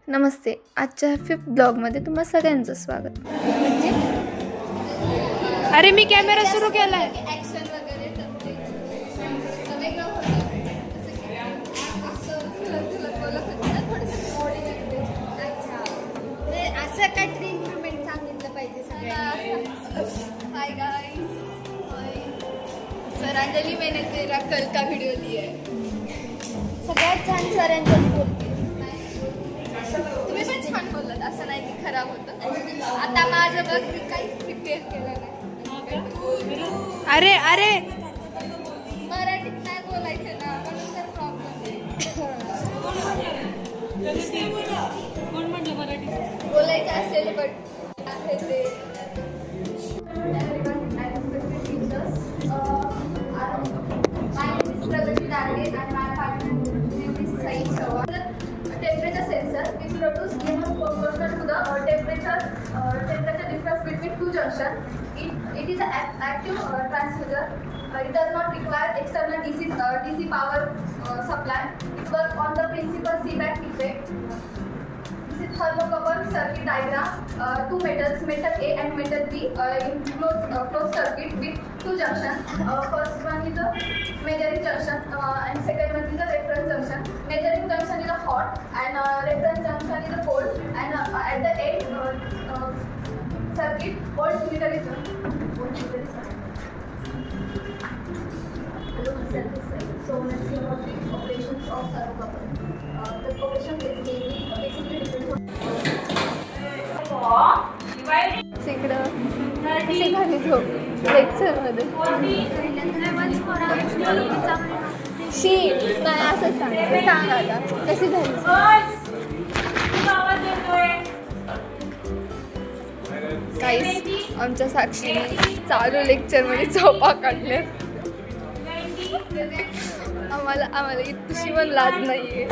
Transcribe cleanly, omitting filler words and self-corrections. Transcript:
नमस्ते. आजच्या 5th ब्लॉगमध्ये तुम्हा सगळ्यांचं स्वागत. अरे मी कॅमेरा सुरू केलाय. ऍक्शन वगैरे करते वेगळं होतं असं काहीतरी इम्प्रुव्हमेंट सांगितलं पाहिजे सगळ्यांना. हाय गाईज, सरांजली मैंने तेरा कल का व्हिडिओ लिया है. सगळ्यात छान सरांजली बोलते. तुम्ही पण छान बोललात, असं नाही की खराब होतं. आता माझं बघ मी काहीच प्रिपेअर केलं नाही. अरे अरे मराठीत नाही बोलायचं ना, म्हणून तर प्रॉब्लेम बोलायचं असेल बट आहे ते. Temperature sensor which produce EMF proportional to the temperature difference between two junctions. It is an active transducer. It does not require external DC power supply. It works on the principal Seebeck effect. This is thermocouple circuit diagram. Two metals, metal A and metal B, in closed circuit with two junctions. First one is the measuring junction and second one is the reference junction. Measuring junction is a hot and reference junction is a cold, and at the end circuit voltmeter is on. So let's see about the operations of thermocouple. The operation is basically different. तिकडं कशी झाली झोप लेक्चरमध्ये. शी नाही असं सांग आता कशी झाली. काहीच आमच्या साक्षीने चालू लेक्चरमध्ये झोपा काढल्यात. आम्हाला इतकी पण लाज नाही आहे.